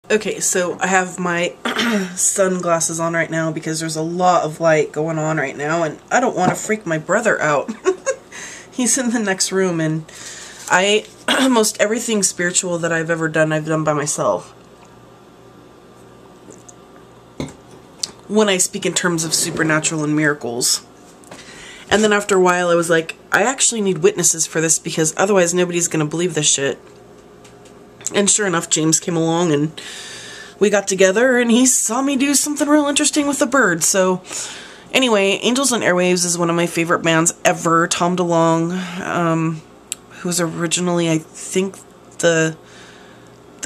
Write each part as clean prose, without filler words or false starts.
Okay, so I have my sunglasses on right now because there's a lot of light going on right now, and I don't want to freak my brother out. He's in the next room, and most everything spiritual that I've ever done, I've done by myself. When I speak in terms of supernatural and miracles. And then after a while, I was like, I actually need witnesses for this because otherwise nobody's going to believe this shit. And sure enough, James came along and we got together and he saw me do something real interesting with a bird. So anyway, Angels on Airwaves is one of my favorite bands ever. Tom DeLonge, who was originally, I think, the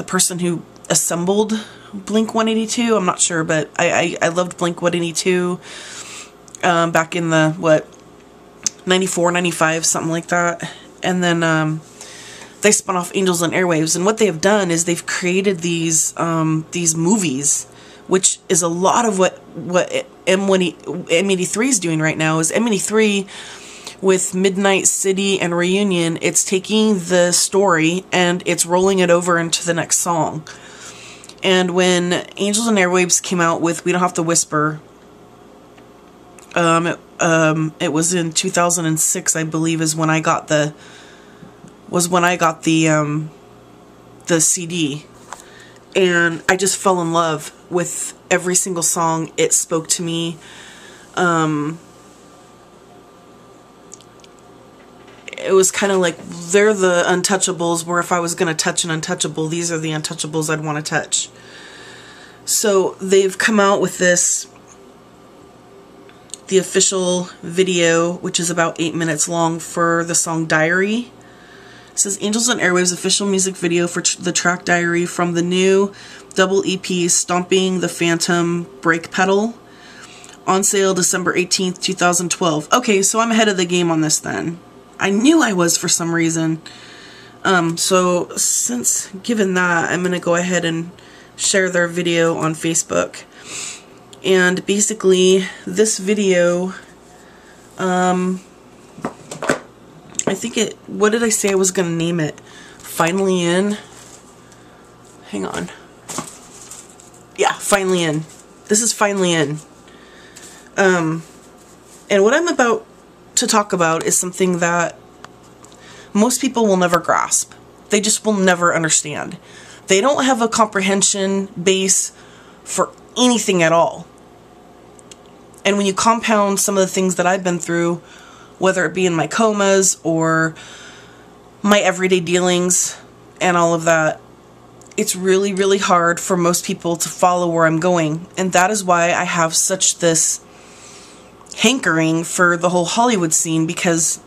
person who assembled Blink-182. I'm not sure, but I loved Blink-182 back in the, 94, 95, something like that. And then they spun off Angels on Airwaves, and what they have done is they've created these movies, which is a lot of what M83 is doing right now. Is M83 with Midnight City and Reunion, it's taking the story and it's rolling it over into the next song. And when Angels on Airwaves came out with We Don't Have to Whisper, it was in 2006, I believe, is when I got the CD, and I just fell in love with every single song. It spoke to me. It was kind of like they're the untouchables, where if I was going to touch an untouchable, these are the untouchables I'd want to touch. So they've come out with the official video, which is about 8 minutes long, for the song Diary. It says Angels on Airwaves official music video for the track Diary from the new double EP Stomping the Phantom Brake Pedal, on sale December 18th, 2012. Okay, so I'm ahead of the game on this then. I knew I was for some reason. So since given that, I'm going to go ahead and share their video on Facebook. And basically, this video, I think what did I say I was going to name it? Finally In? Hang on. Yeah, Finally In. This is Finally In. And what I'm about to talk about is something that most people will never grasp. They just will never understand. They don't have a comprehension base for anything at all. And when you compound some of the things that I've been through, whether it be in my comas or my everyday dealings and all of that, it's really, really hard for most people to follow where I'm going. And that is why I have such this hankering for the whole Hollywood scene, because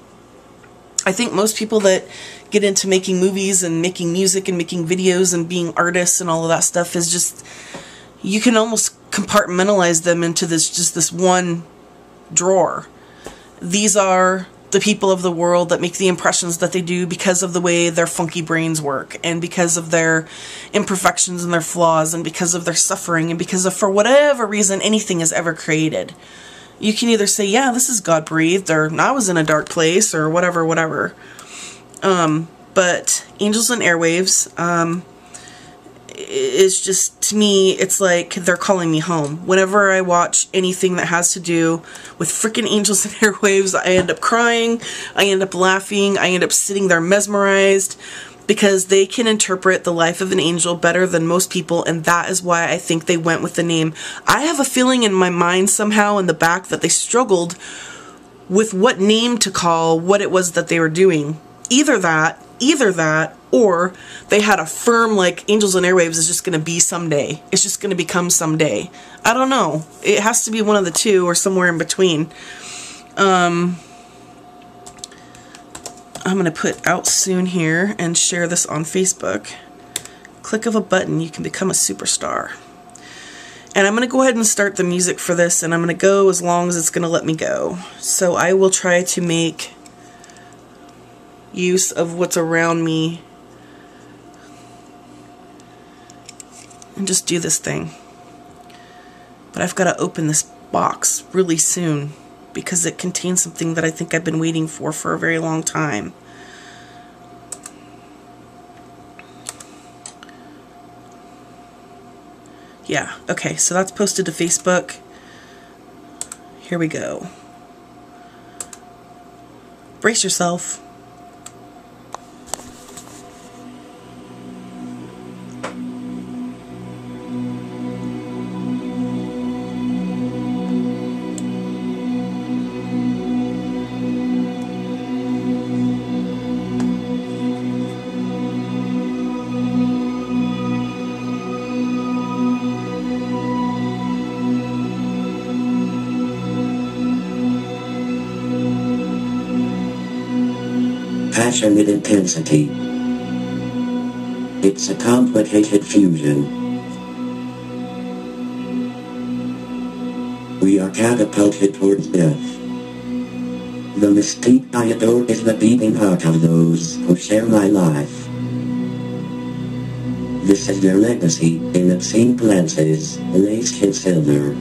I think most people that get into making movies and making music and making videos and being artists and all of that stuff is just, you can almost compartmentalize them into this one drawer. These are the people of the world that make the impressions that they do because of the way their funky brains work, and because of their imperfections and their flaws, and because of their suffering, and because of, for whatever reason, anything is ever created. You can either say, yeah, this is God-breathed, or I was in a dark place, or whatever, whatever. But Angels on Airwaves, is just, to me, it's like they're calling me home. Whenever I watch anything that has to do with freaking Angels and Airwaves, I end up crying, I end up laughing, I end up sitting there mesmerized, because they can interpret the life of an angel better than most people, and that is why I think they went with the name. I have a feeling in my mind somehow in the back that they struggled with what name to call what it was that they were doing. Either that, or they had a firm, like, Angels on Airwaves is just going to be someday. It's just going to become someday. I don't know. It has to be one of the two, or somewhere in between. I'm going to put out soon here and share this on Facebook. Click of a button, you can become a superstar. And I'm going to go ahead and start the music for this, and I'm going to go as long as it's going to let me go. So I will try to make use of what's around me and just do this thing. But I've got to open this box really soon, because it contains something that I think I've been waiting for a very long time. Yeah, okay, so that's posted to Facebook. Here we go. Brace yourself. Passionate intensity. It's a complicated fusion. We are catapulted towards death. The mystique I adore is the beating heart of those who share my life. This is their legacy in obscene glances, laced in silver.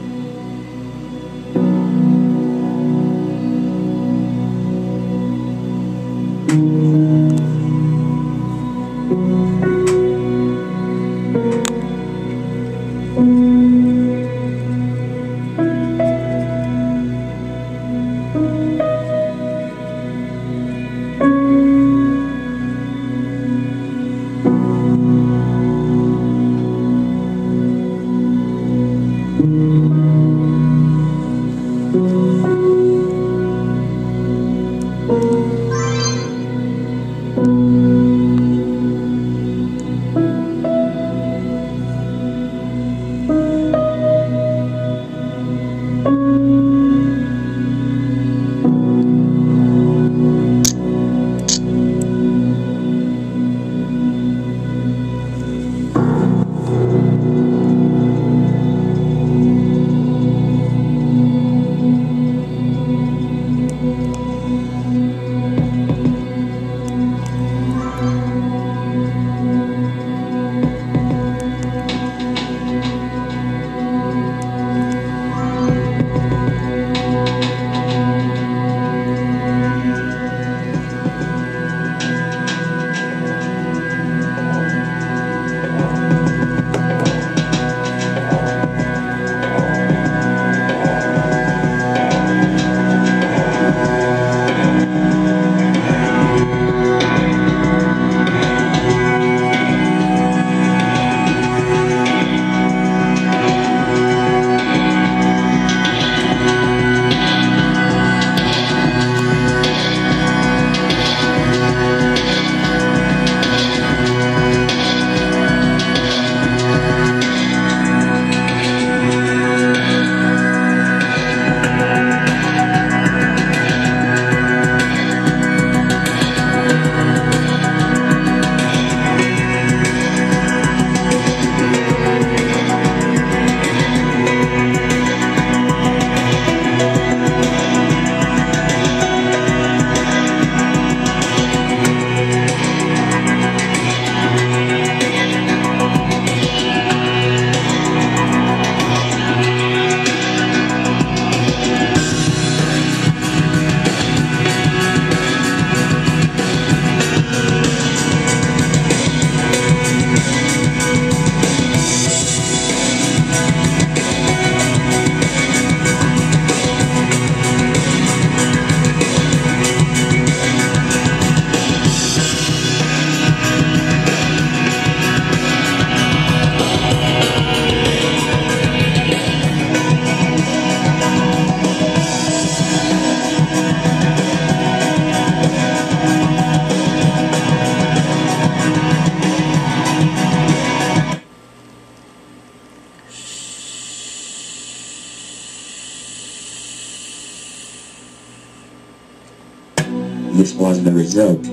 This was the result.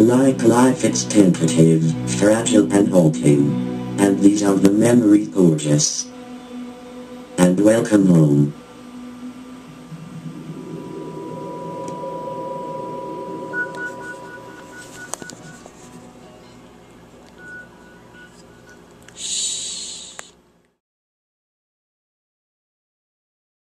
Like life, it's tentative, fragile and halting. And these are the memories gorgeous. And welcome home.